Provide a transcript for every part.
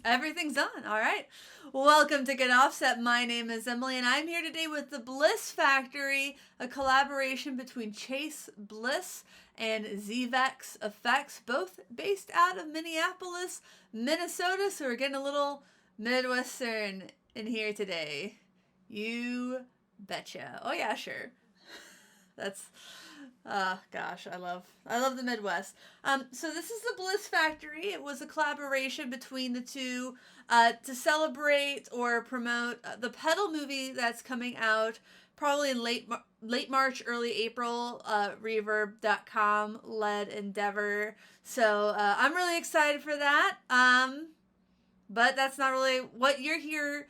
Everything's done. All right. Welcome to Get Offset. My name is Emily, and I'm here today with the Bliss Factory, a collaboration between Chase Bliss and ZVex effects, both based out of Minneapolis, Minnesota. So we're getting a little Midwestern in here today. You betcha. Oh yeah, sure. That's gosh, I love the Midwest. So this is the Bliss Factory. It was a collaboration between the two to celebrate or promote the pedal movie that's coming out probably in late March, early April. Reverb.com led endeavor. So I'm really excited for that. But that's not really what you're here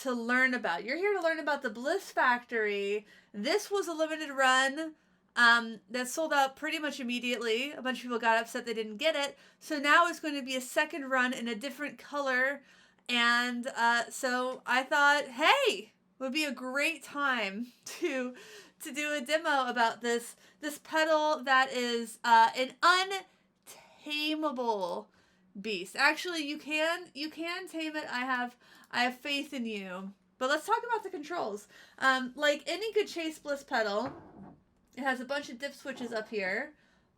to learn about. You're here to learn about the Bliss Factory. This was a limited run that sold out pretty much immediately. A bunch of people got upset they didn't get it. So now it's going to be a second run in a different color. And so I thought, hey, it would be a great time to do a demo about this pedal that is an untamable beast. Actually, you can tame it. I have faith in you. But let's talk about the controls. Like any good Chase Bliss pedal, it has a bunch of dip switches up here.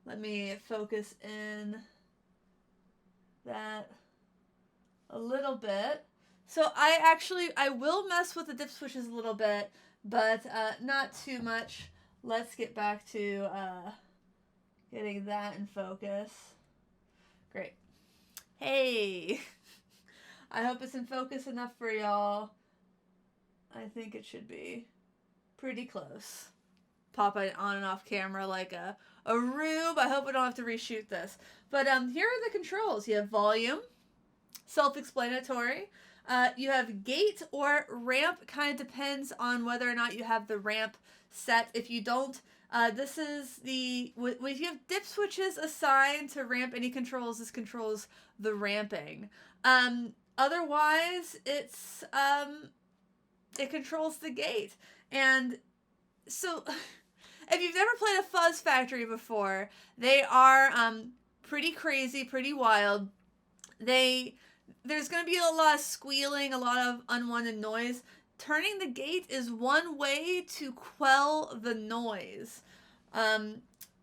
Let me focus in that a little bit. So I will mess with the dip switches a little bit, but not too much. Let's get back to getting that in focus. Great. Hey, I hope it's in focus enough for y'all. I think it should be pretty close. Pop it on and off camera like a rube. I hope I don't have to reshoot this. But here are the controls. You have volume, self-explanatory. You have gate or ramp, kind of depends on whether or not you have the ramp set. If you don't, this is if you have dip switches assigned to ramp any controls, this controls the ramping. Otherwise, it controls the gate. And so if you've never played a Fuzz Factory before, they are pretty crazy, pretty wild. There's going to be a lot of squealing, a lot of unwanted noise. Turning the gate is one way to quell the noise.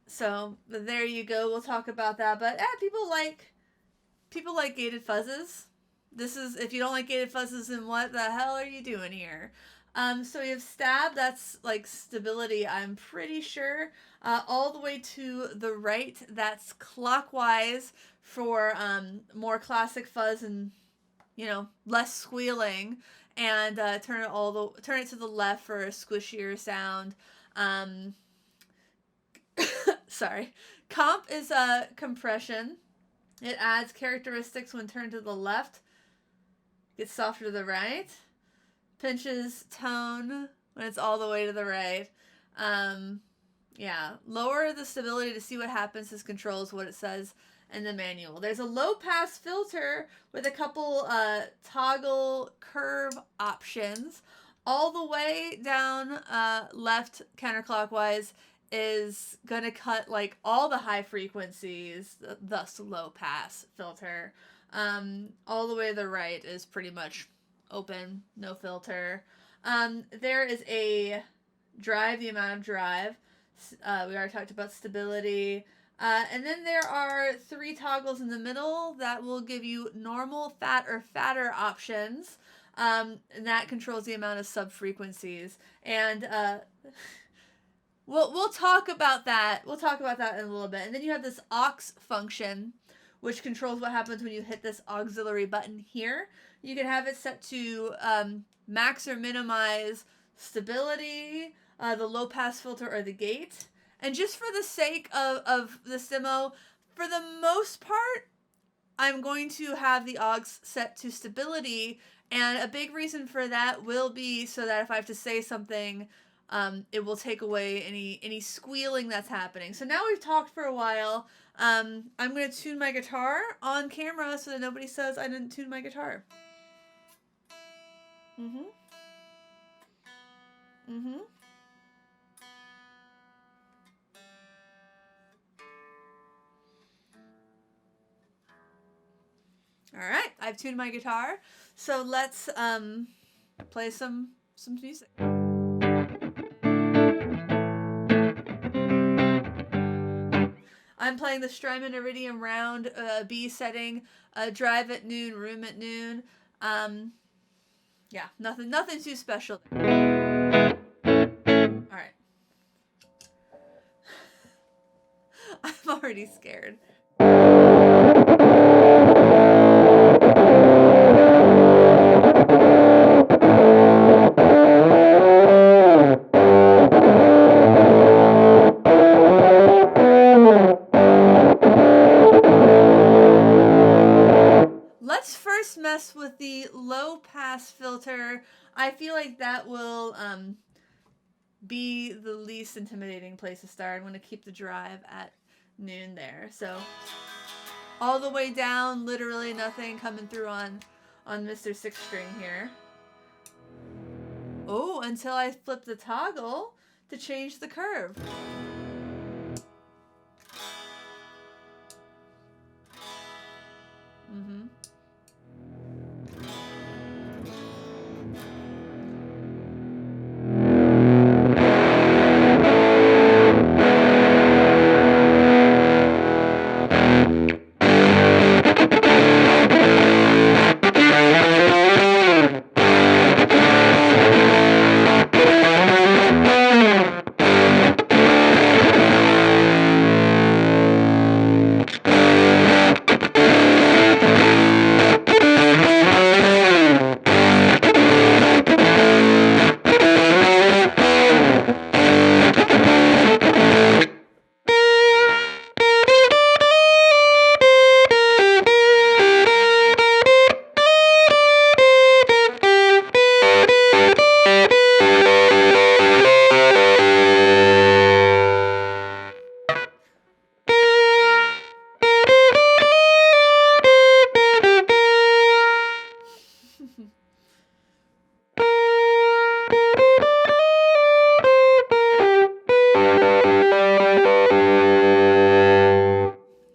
So there you go. We'll talk about that. But people like gated fuzzes. This is, if you don't like gated fuzzes, then what the hell are you doing here? So you have stab, that's like stability, I'm pretty sure. All the way to the right, that's clockwise for more classic fuzz and, less squealing. And turn it to the left for a squishier sound. Sorry. Comp is compression. It adds characteristics when turned to the left. Gets softer to the right. Pinches tone when it's all the way to the right. Lower the stability to see what happens. This controls what it says in the manual. There's a low pass filter with a couple toggle curve options. All the way down left counterclockwise is going to cut like all the high frequencies, thus low pass filter. All the way to the right is pretty much open, no filter. There is a drive, the amount of drive. We already talked about stability. And then there are 3 toggles in the middle that will give you normal, fat, or fatter options. And that controls the amount of sub-frequencies. And we'll talk about that. We'll talk about that in a little bit. And then you have this aux function, which controls what happens when you hit this auxiliary button here. You can have it set to max or minimize stability, the low pass filter, or the gate. And just for the sake of this demo, for the most part, I'm going to have the aux set to stability. And a big reason for that will be so that if I have to say something, it will take away any squealing that's happening. So now we've talked for a while. I'm going to tune my guitar on camera so that nobody says I didn't tune my guitar. All right, I've tuned my guitar, so let's play some music. I'm playing the Strymon Iridium Round B setting, drive at noon, room at noon. Yeah, nothing too special. All right. I'm already scared. Let's first mess with the low pass filter. I feel like that will be the least intimidating place to start. I'm going to keep the drive at noon there. So all the way down, literally nothing coming through on Mr. 6 string here. Oh, until I flip the toggle to change the curve. Mm-hmm.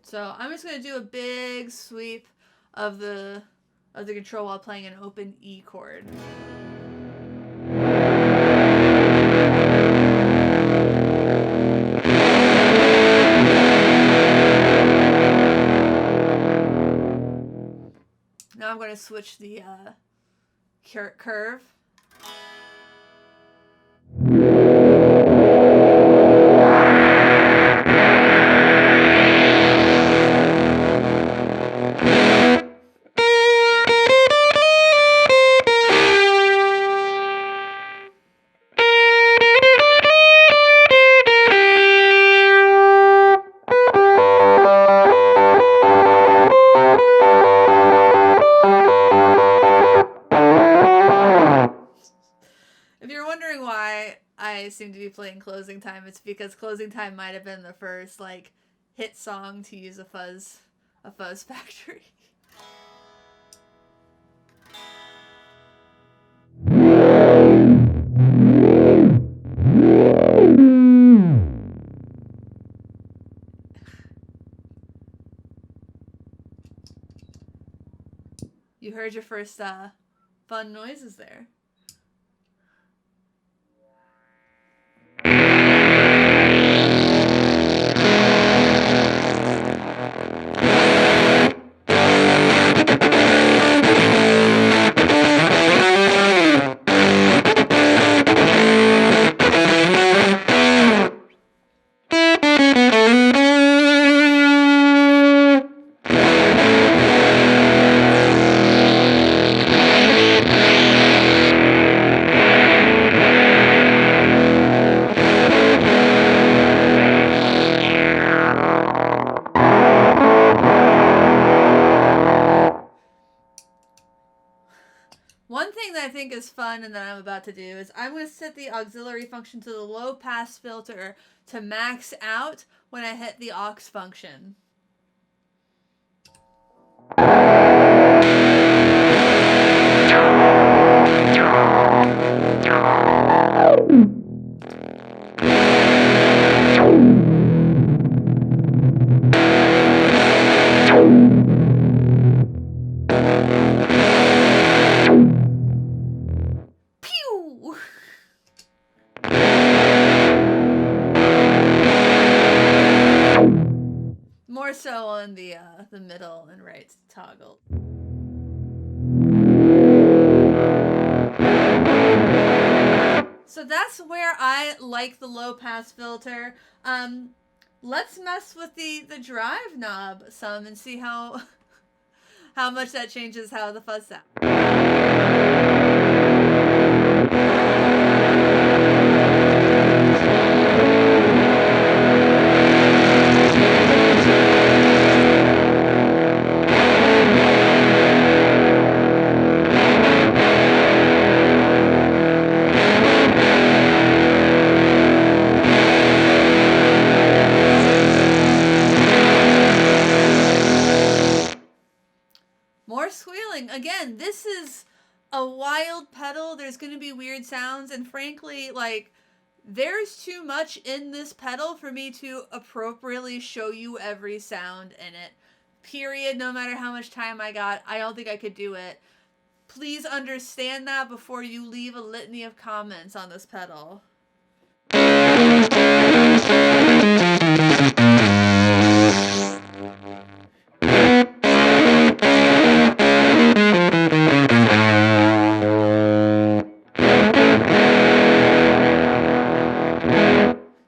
So I'm just going to do a big sweep of the control while playing an open E chord. Now I'm going to switch the curve. If you're wondering why I seem to be playing Closing Time, it's because Closing Time might have been the first like hit song to use a fuzz factory. You heard your first fun noises there. One thing that I think is fun and that I'm about to do is I'm going to set the auxiliary function to the low pass filter to max out when I hit the aux function. the middle and right toggle. So that's where I like the low pass filter. Let's mess with the drive knob some and see how much that changes how the fuzz sounds. More squealing. Again, this is a wild pedal. There's going to be weird sounds, and frankly, like, there's too much in this pedal for me to appropriately show you every sound in it. Period. No matter how much time I got, I don't think I could do it. Please understand that before you leave a litany of comments on this pedal.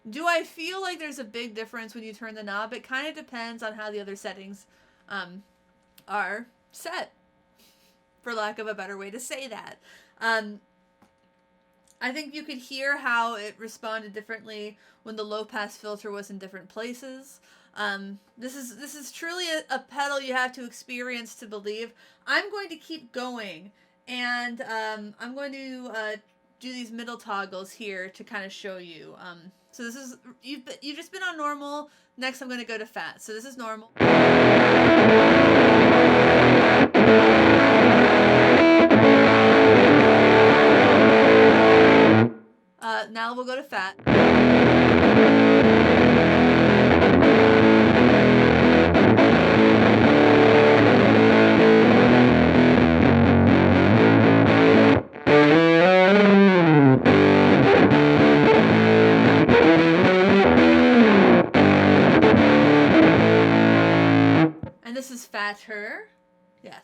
Do I feel like there's a big difference when you turn the knob? It kind of depends on how the other settings are set, for lack of a better way to say that. I think you could hear how it responded differently when the low pass filter was in different places. This is truly a pedal you have to experience to believe. I'm going to keep going, and I'm going to do these middle toggles here to kind of show you. So this is, you've just been on normal. Next I'm going to go to fat. So this is normal. Now we'll go to fat. And this is fatter. Yes.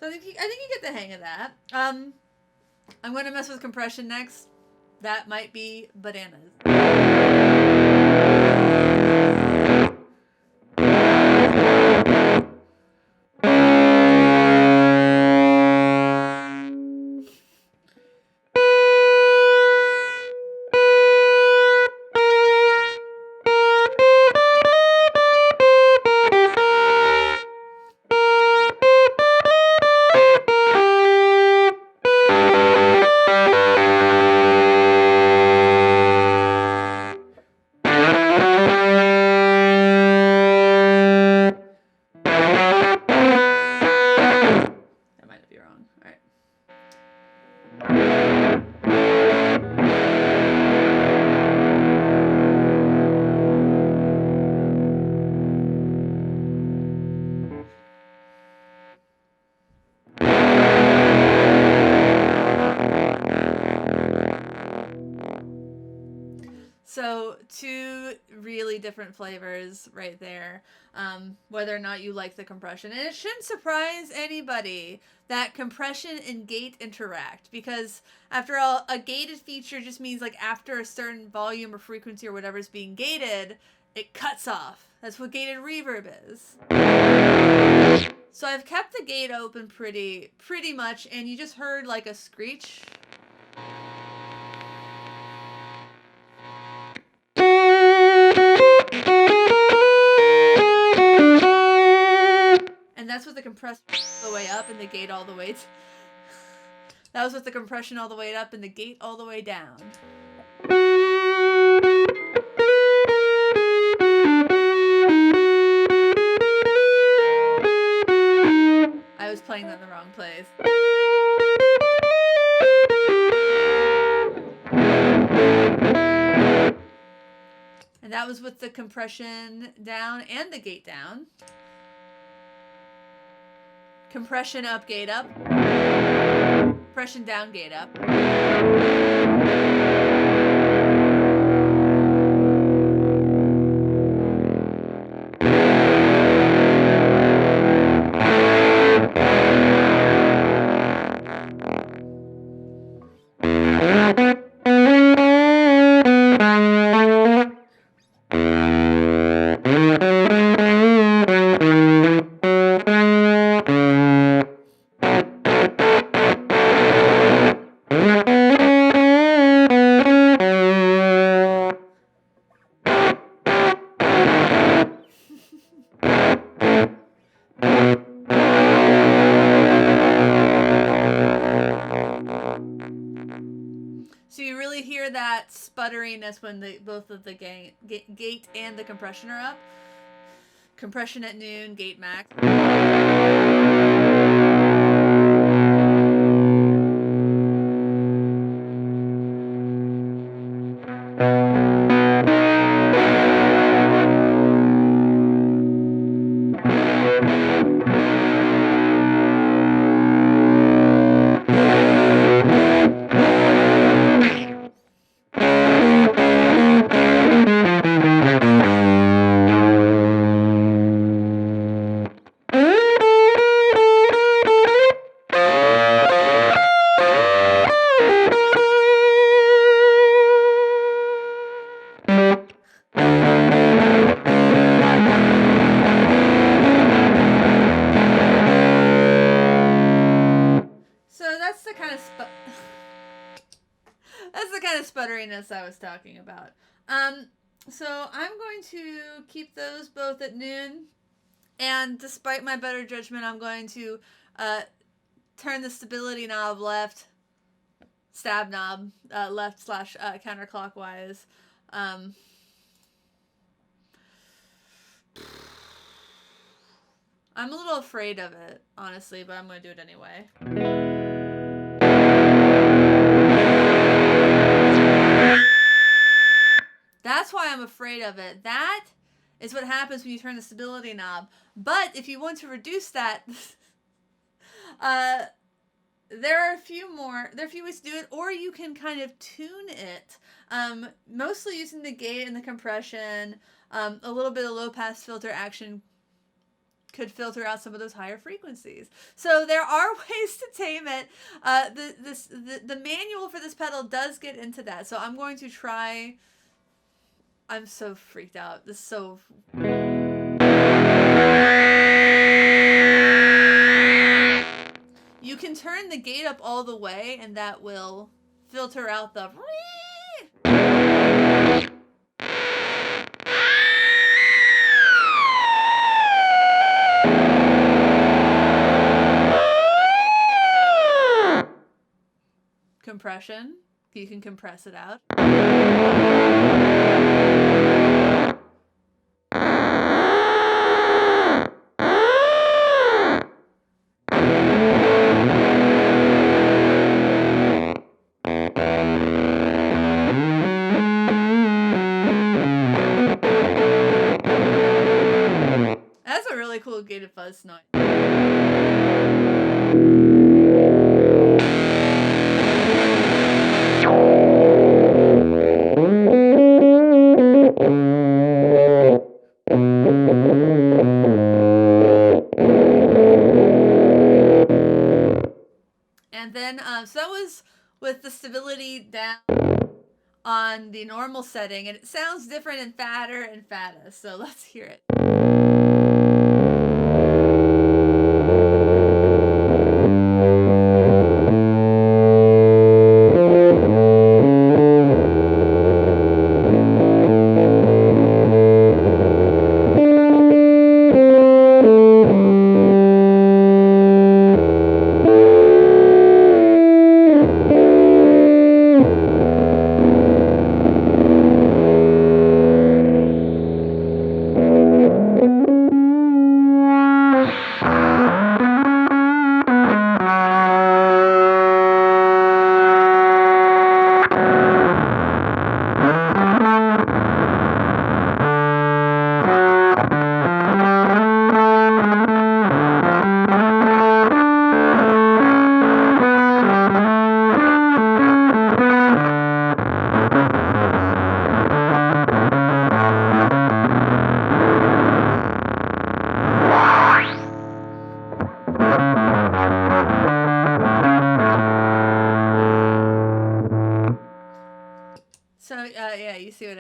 I think you get the hang of that. I'm going to mess with compression next. That might be bananas. So two really different flavors right there, whether or not you like the compression. And it shouldn't surprise anybody that compression and gate interact, because after all, a gated feature just means like after a certain volume or frequency or whatever is being gated, it cuts off. That's what gated reverb is. So I've kept the gate open pretty much, and you just heard like a screech. And that's with the compressor all the way up and the gate all the way. That was with the compression all the way up and the gate all the way down. I was playing that in the wrong place. And that was with the compression down and the gate down. Compression up, gate up. Compression down, gate up. So you really hear that sputteriness when both of the gate and the compression are up. Compression at noon, gate max. That's the kind of sputteriness I was talking about. So I'm going to keep those both at noon. And despite my better judgment, I'm going to turn the stability knob left, stab knob left / counterclockwise. I'm a little afraid of it, honestly, but I'm going to do it anyway. That's why I'm afraid of it. That is what happens when you turn the stability knob. But if you want to reduce that, there are a few ways to do it, or you can kind of tune it. Mostly using the gate and the compression. A little bit of low pass filter action could filter out some of those higher frequencies. So there are ways to tame it. The manual for this pedal does get into that. So I'm going to try. I'm so freaked out. This is so. You can turn the gate up all the way, and that will filter out the. Compression. You can compress it out. That's a really cool gated fuzz noise. And then, so that was with the stability down on the normal setting, and it sounds different and fatter and fattest, so let's hear it.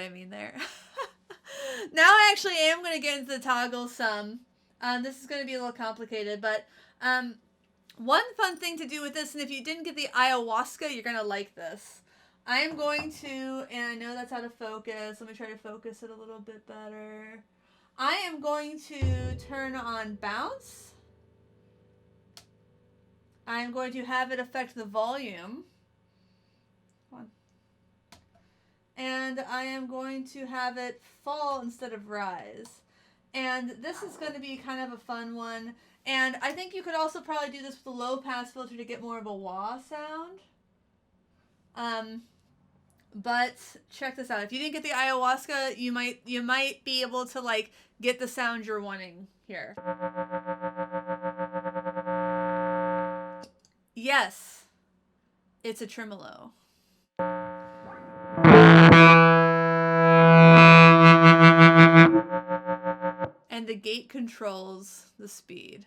I mean there. Now I actually am going to get into the toggle some. This is going to be a little complicated, but one fun thing to do with this, and if you didn't get the ayahuasca, you're going to like this. I am going to, and I know that's out of focus. Let me try to focus it a little bit better. I am going to turn on bounce. I am going to have it affect the volume. And I am going to have it fall instead of rise. And this is going to be kind of a fun one. And I think you could also probably do this with a low pass filter to get more of a wah sound. But check this out. If you didn't get the ayahuasca, you might be able to like get the sound you're wanting here. Yes, it's a tremolo. And the gate controls the speed.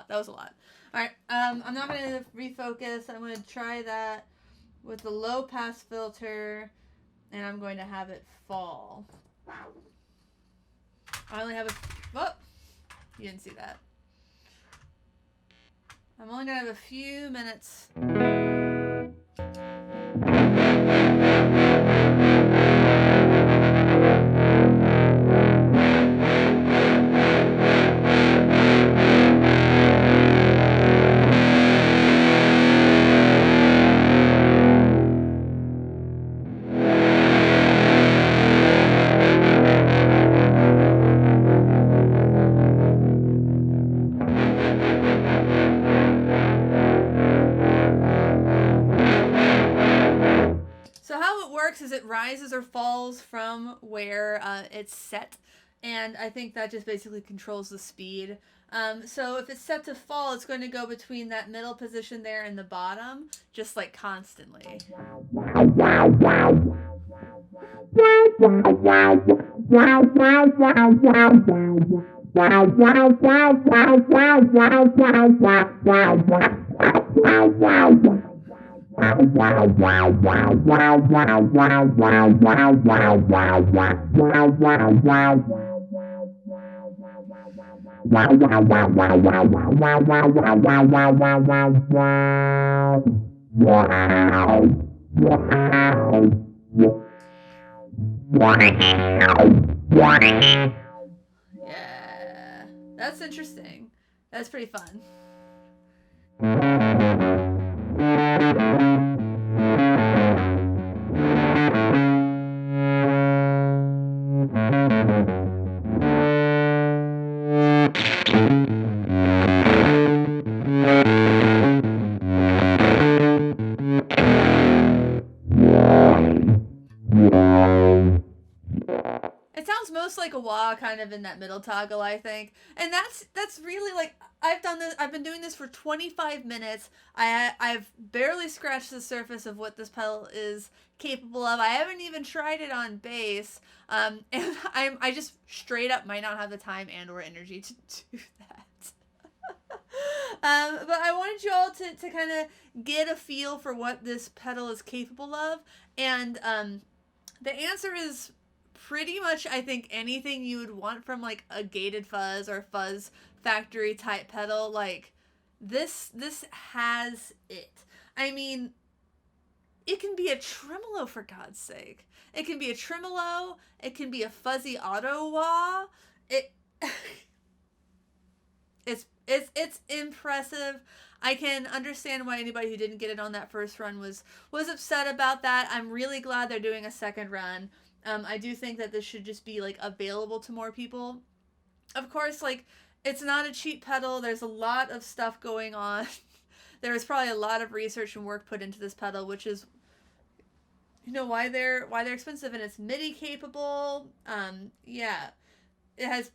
That was a lot. All right, I'm not going to refocus. I'm going to try that with the low pass filter, and I'm going to have it fall. I only have a... Oh, you didn't see that. I'm only going to have a few minutes. Is it rises or falls from where it's set, and I think that just basically controls the speed. So if it's set to fall, it's going to go between that middle position there and the bottom, just like constantly. Yeah, that's interesting. That's pretty fun. Like a wah kind of in that middle toggle, I think. And that's really like, I've been doing this for 25 minutes. I've barely scratched the surface of what this pedal is capable of. I haven't even tried it on bass. And I just straight up might not have the time and or energy to do that. But I wanted you all to kind of get a feel for what this pedal is capable of. And the answer is pretty much, I think, anything you would want from like a gated fuzz or fuzz factory type pedal. Like this has it. I mean, it can be a tremolo, for God's sake. It can be a tremolo. It can be a fuzzy auto wah. It's impressive. I can understand why anybody who didn't get it on that first run was upset about that. I'm really glad they're doing a second run. I do think that this should just be like available to more people. Of course, like, it's not a cheap pedal. There's a lot of stuff going on. There was probably a lot of research and work put into this pedal, which is, you know, why they're expensive. And it's MIDI capable. Yeah, it has,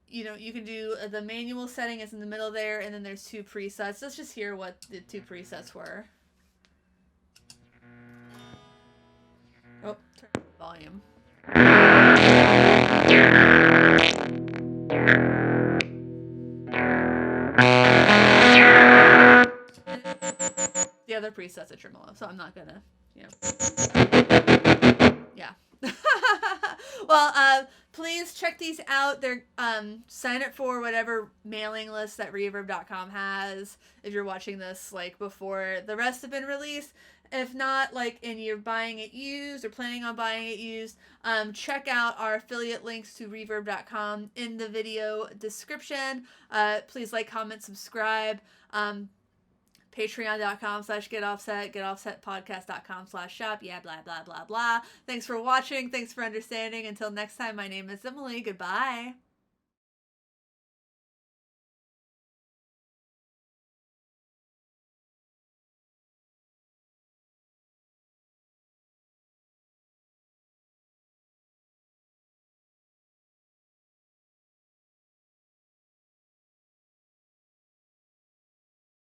you know, you can do the manual setting is in the middle there, and then there's 2 presets. Let's just hear what the 2 presets were. Oh, turn up the volume. The other preset's a tremolo, so I'm not gonna, you know. Yeah. Well, please check these out. They're sign up for whatever mailing list that reverb.com has if you're watching this like before the rest have been released. If not, like, and you're buying it used or planning on buying it used, check out our affiliate links to reverb.com in the video description. Please like, comment, subscribe. Patreon.com/getoffset, getoffsetpodcast.com/shop. Yeah, blah, blah, blah, blah. Thanks for watching. Thanks for understanding. Until next time, my name is Emily. Goodbye.